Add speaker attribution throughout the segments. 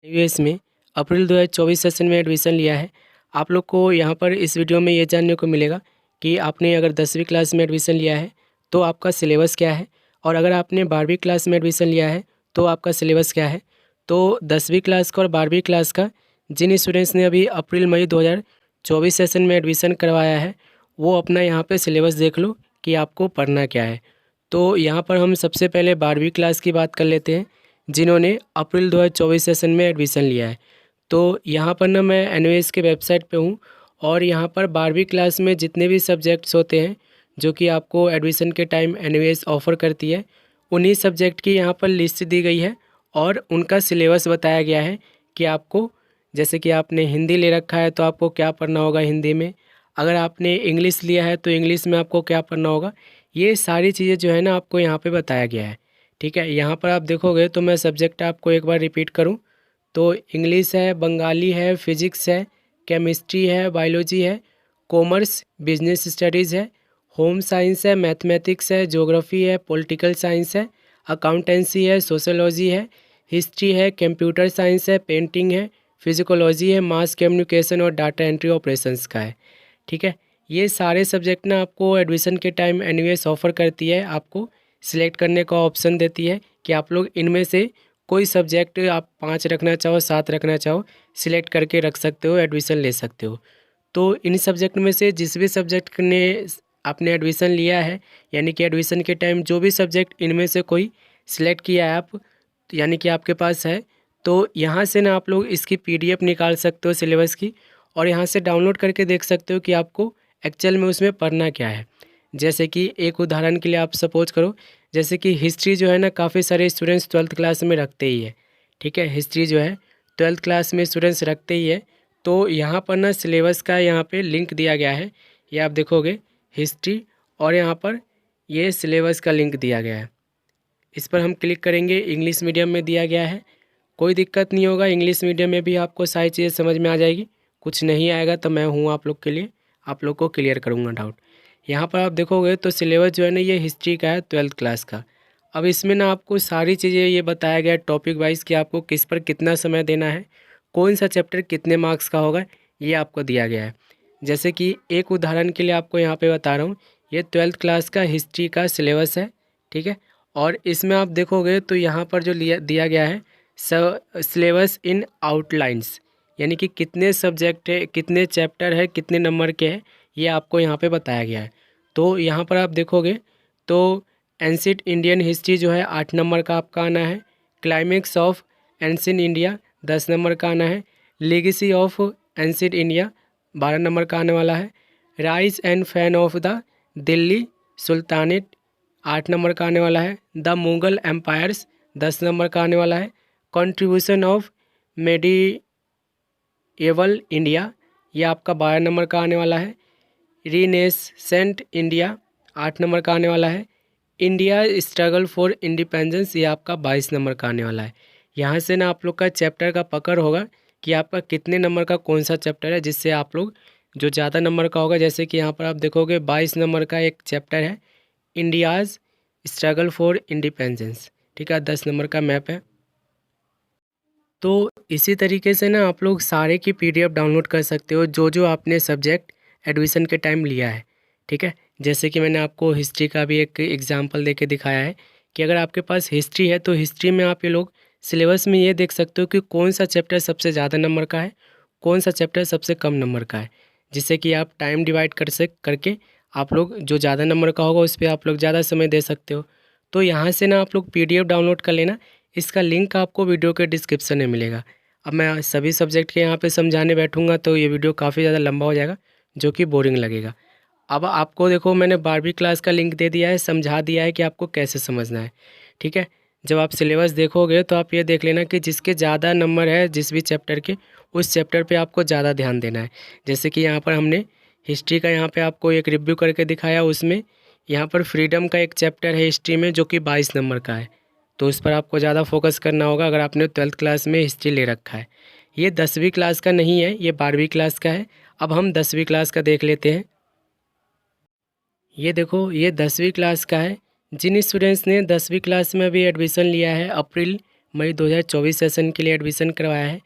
Speaker 1: US में अप्रैल 2024 session में admission लिया है। आप लोग को यहाँ पर इस वीडियो में ये जानने को मिलेगा कि आपने अगर 10वीं क्लास में एडमिशन लिया है तो आपका सिलेबस क्या है, और अगर आपने 12वीं क्लास में एडमिशन लिया है तो आपका सिलेबस क्या है। तो 10वीं क्लास का और 12वीं क्लास का जिन स्टूडेंट्स ने अभी अप्रैल मई 2024 सेशन में एडमिशन करवाया है वो अपना यहाँ पर सिलेबस देख लो कि आपको पढ़ना क्या है। तो यहाँ पर हम सबसे पहले 12वीं क्लास की बात कर लेते हैं जिन्होंने अप्रैल 2024 सेशन में एडमिशन लिया है। तो यहाँ पर ना मैं एनयूएस के वेबसाइट पे हूँ और यहाँ पर 12वीं क्लास में जितने भी सब्जेक्ट्स होते हैं जो कि आपको एडमिशन के टाइम एनयूएस ऑफ़र करती है, उन्हीं सब्जेक्ट की यहाँ पर लिस्ट दी गई है और उनका सिलेबस बताया गया है कि आपको, जैसे कि आपने हिंदी ले रखा है तो आपको क्या पढ़ना होगा हिंदी में, अगर आपने इंग्लिश लिया है तो इंग्लिश में आपको क्या पढ़ना होगा। ये सारी चीज़ें जो है ना आपको यहाँ पे बताया गया है। ठीक है, यहाँ पर आप देखोगे तो मैं सब्जेक्ट आपको एक बार रिपीट करूँ तो इंग्लिश है, बंगाली है, फिजिक्स है, केमिस्ट्री है, बायोलॉजी है, कॉमर्स, बिजनेस स्टडीज़ है, होम साइंस है, मैथमेटिक्स है, ज्योग्राफी है, पॉलिटिकल साइंस है, अकाउंटेंसी है, सोशोलॉजी है, हिस्ट्री है, कंप्यूटर साइंस है, पेंटिंग है, फिजिकोलॉजी है, मास कम्युनिकेशन और डाटा एंट्री ऑपरेशंस का है। ठीक है, ये सारे सब्जेक्ट ना आपको एडमिशन के टाइम एनयूएस ऑफ़र करती है, आपको सिलेक्ट करने का ऑप्शन देती है कि आप लोग इनमें से कोई सब्जेक्ट आप 5 रखना चाहो, 7 रखना चाहो, सिलेक्ट करके रख सकते हो, एडमिशन ले सकते हो। तो इन सब्जेक्ट में से जिस भी सब्जेक्ट ने आपने एडमिशन लिया है, यानी कि एडमिशन के टाइम जो भी सब्जेक्ट इनमें से कोई सिलेक्ट किया है आप, यानी कि आपके पास है, तो यहाँ से ना आप लोग इसकी पीडीएफ निकाल सकते हो सिलेबस की, और यहाँ से डाउनलोड करके देख सकते हो कि आपको एक्चुअल में उसमें पढ़ना क्या है। जैसे कि एक उदाहरण के लिए आप सपोज करो, जैसे कि हिस्ट्री जो है ना काफ़ी सारे स्टूडेंट्स 12th क्लास में रखते ही है। ठीक है, हिस्ट्री जो है 12th क्लास में स्टूडेंट्स रखते ही है। तो यहाँ पर ना सिलेबस का यहाँ पे लिंक दिया गया है, ये आप देखोगे हिस्ट्री, और यहाँ पर ये सिलेबस का लिंक दिया गया है। इस पर हम क्लिक करेंगे, इंग्लिश मीडियम में दिया गया है। कोई दिक्कत नहीं होगा, इंग्लिश मीडियम में भी आपको सारी चीज़ें समझ में आ जाएगी। कुछ नहीं आएगा तो मैं हूँ आप लोग के लिए, आप लोग को क्लियर करूँगा डाउट। यहाँ पर आप देखोगे तो सिलेबस जो है ना ये हिस्ट्री का है 12th क्लास का। अब इसमें ना आपको सारी चीज़ें ये बताया गया है टॉपिक वाइज कि आपको किस पर कितना समय देना है, कौन सा चैप्टर कितने मार्क्स का होगा, ये आपको दिया गया है। जैसे कि एक उदाहरण के लिए आपको यहाँ पे बता रहा हूँ, ये 12th क्लास का हिस्ट्री का सिलेबस है। ठीक है, और इसमें आप देखोगे तो यहाँ पर जो दिया गया है सिलेबस इन आउटलाइंस, यानी कि कितने सब्जेक्ट है, कितने चैप्टर है, कितने नंबर के हैं, ये आपको यहाँ पे बताया गया है। तो यहाँ पर आप देखोगे तो एंशिएंट इंडियन हिस्ट्री जो है 8 नंबर का आपका आना है, climax of ancient India 10 number का आना है, legacy of ancient India 12 number का आने वाला है, rise and fan of the Delhi sultanate 8 number का आने वाला है, द मुगल एम्पायर्स 10 नंबर का आने वाला है, कंट्रीब्यूशन ऑफ मेडिएवल इंडिया ये आपका 12 नंबर का आने वाला है, रीनेसेंट इंडिया 8 नंबर का आने वाला है, इंडिया स्ट्रगल फॉर इंडिपेंडेंस ये आपका 22 नंबर का आने वाला है। यहाँ से ना आप लोग का चैप्टर का पकड़ होगा कि आपका कितने नंबर का कौन सा चैप्टर है, जिससे आप लोग जो ज़्यादा नंबर का होगा, जैसे कि यहाँ पर आप देखोगे 22 नंबर का एक चैप्टर है इंडियाज़ स्ट्रगल फॉर इंडिपेंडेंस। ठीक है, 10 नंबर का मैप है। तो इसी तरीके से ना आप लोग सारे की पीडीएफ डाउनलोड कर सकते हो जो जो आपने सब्जेक्ट एडमिशन के टाइम लिया है। ठीक है, जैसे कि मैंने आपको हिस्ट्री का भी एक एग्जांपल देके दिखाया है कि अगर आपके पास हिस्ट्री है तो हिस्ट्री में आप ये लोग सिलेबस में ये देख सकते हो कि कौन सा चैप्टर सबसे ज़्यादा नंबर का है, कौन सा चैप्टर सबसे कम नंबर का है, जिससे कि आप टाइम डिवाइड करके आप लोग जो ज़्यादा नंबर का होगा उस पर आप लोग ज़्यादा समय दे सकते हो। तो यहाँ से ना आप लोग पीडीएफ डाउनलोड कर लेना, इसका लिंक आपको वीडियो के डिस्क्रिप्शन में मिलेगा। अब मैं सभी सब्जेक्ट के यहाँ पे समझाने बैठूंगा तो ये वीडियो काफ़ी ज़्यादा लंबा हो जाएगा, जो कि बोरिंग लगेगा। अब आपको देखो मैंने 12वीं क्लास का लिंक दे दिया है, समझा दिया है कि आपको कैसे समझना है। ठीक है, जब आप सिलेबस देखोगे तो आप ये देख लेना कि जिसके ज़्यादा नंबर है जिस भी चैप्टर के, उस चैप्टर पे आपको ज़्यादा ध्यान देना है। जैसे कि यहाँ पर हमने हिस्ट्री का यहाँ पे आपको एक रिव्यू करके दिखाया, उसमें यहाँ पर फ्रीडम का एक चैप्टर है हिस्ट्री में जो कि 22 नंबर का है, तो उस पर आपको ज़्यादा फोकस करना होगा अगर आपने 12th क्लास में हिस्ट्री ले रखा है। ये 10वीं क्लास का नहीं है, ये 12वीं क्लास का है। अब हम 10वीं क्लास का देख लेते हैं। ये देखो ये 10वीं क्लास का है। जिन स्टूडेंट्स ने 10वीं क्लास में अभी एडमिशन लिया है अप्रैल मई 2024 सेशन के लिए एडमिशन करवाया है।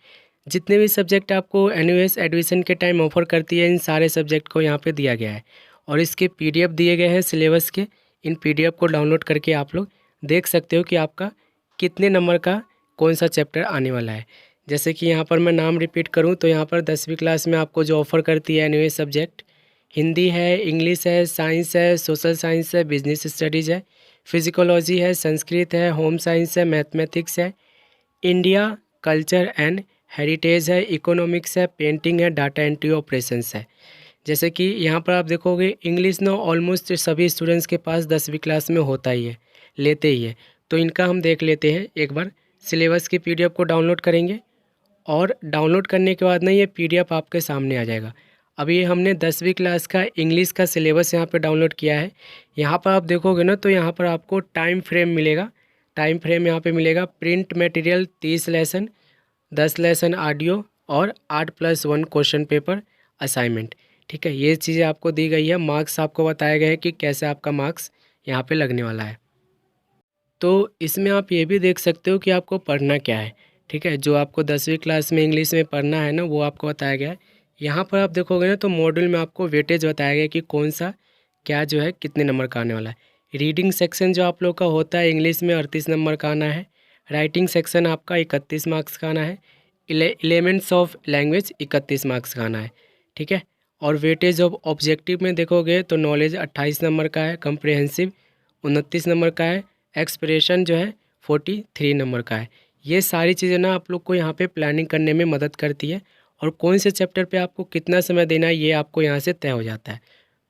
Speaker 1: जितने भी सब्जेक्ट आपको एनयूएस एडमिशन के टाइम ऑफर करती है, इन सारे सब्जेक्ट को यहाँ पे दिया गया है और इसके पीडीएफ दिए गए हैं सिलेबस के। इन पीडीएफ को डाउनलोड करके आप लोग देख सकते हो कि आपका कितने नंबर का कौन सा चैप्टर आने वाला है। जैसे कि यहाँ पर मैं नाम रिपीट करूँ तो यहाँ पर 10वीं क्लास में आपको जो ऑफ़र करती है एनयूएस सब्जेक्ट, हिंदी है, इंग्लिश है, साइंस है, सोशल साइंस है, बिजनेस स्टडीज़ है, फिजिकोलॉजी है, संस्कृत है, होम साइंस है, मैथमेटिक्स है, इंडिया कल्चर एंड हेरिटेज है, इकोनॉमिक्स है, पेंटिंग है, डाटा एंट्री ऑपरेशंस है। जैसे कि यहाँ पर आप देखोगे इंग्लिश ना ऑलमोस्ट सभी स्टूडेंट्स के पास 10वीं क्लास में होता ही है, लेते ही है। तो इनका हम देख लेते हैं एक बार। सिलेबस की पीडीएफ को डाउनलोड करेंगे और डाउनलोड करने के बाद ना ये पीडीएफ आपके सामने आ जाएगा। अभी हमने 10वीं क्लास का इंग्लिश का सिलेबस यहाँ पे डाउनलोड किया है। यहाँ पर आप देखोगे ना तो यहाँ पर आपको टाइम फ्रेम मिलेगा। टाइम फ्रेम यहाँ पे मिलेगा। Print material 30 lesson, 10 lesson audio और 8+1 क्वेश्चन पेपर असाइनमेंट। ठीक है, ये चीज़ें आपको दी गई है। मार्क्स आपको बताया गया है कि कैसे आपका मार्क्स यहाँ पे लगने वाला है। तो इसमें आप ये भी देख सकते हो कि आपको पढ़ना क्या है। ठीक है, जो आपको 10वीं क्लास में इंग्लिश में पढ़ना है ना, वो आपको बताया गया है। यहाँ पर आप देखोगे ना तो मॉड्यूल में आपको वेटेज बताया गया है कि कौन सा क्या जो है कितने नंबर का आने वाला है। रीडिंग सेक्शन जो आप लोग का होता है इंग्लिश में 38 नंबर का आना है। राइटिंग सेक्शन आपका 31 मार्क्स का आना है। एलिमेंट्स ऑफ लैंग्वेज 31 मार्क्स का आना है। ठीक है, और वेटेज ऑफ ऑब्जेक्टिव में देखोगे तो नॉलेज 28 नंबर का है, कंप्रिहेंसिव 29 नंबर का है, एक्सप्रेशन जो है 43 नंबर का है। ये सारी चीज़ें ना आप लोग को यहाँ पे प्लानिंग करने में मदद करती है और कौन से चैप्टर पे आपको कितना समय देना है ये आपको यहाँ से तय हो जाता है।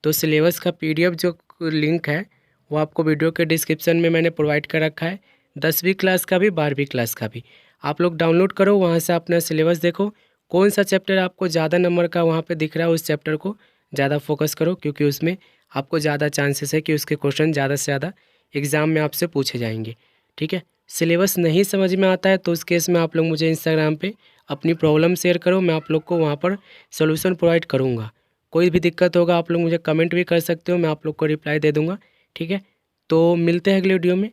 Speaker 1: तो सिलेबस का पीडीएफ जो लिंक है वो आपको वीडियो के डिस्क्रिप्शन में मैंने प्रोवाइड कर रखा है। 10वीं क्लास का भी, 12वीं क्लास का भी आप लोग डाउनलोड करो, वहाँ से अपना सिलेबस देखो, कौन सा चैप्टर आपको ज़्यादा नंबर का वहाँ पे दिख रहा है उस चैप्टर को ज़्यादा फोकस करो, क्योंकि उसमें आपको ज़्यादा चांसेस है कि उसके क्वेश्चन ज़्यादा से ज़्यादा एग्ज़ाम में आपसे पूछे जाएंगे। ठीक है, सिलेबस नहीं समझ में आता है तो उस केस में आप लोग मुझे इंस्टाग्राम पे अपनी प्रॉब्लम शेयर करो, मैं आप लोग को वहाँ पर सोल्यूशन प्रोवाइड करूँगा। कोई भी दिक्कत होगा आप लोग मुझे कमेंट भी कर सकते हो, मैं आप लोग को रिप्लाई दे दूँगा। ठीक है, तो मिलते हैं अगले वीडियो में।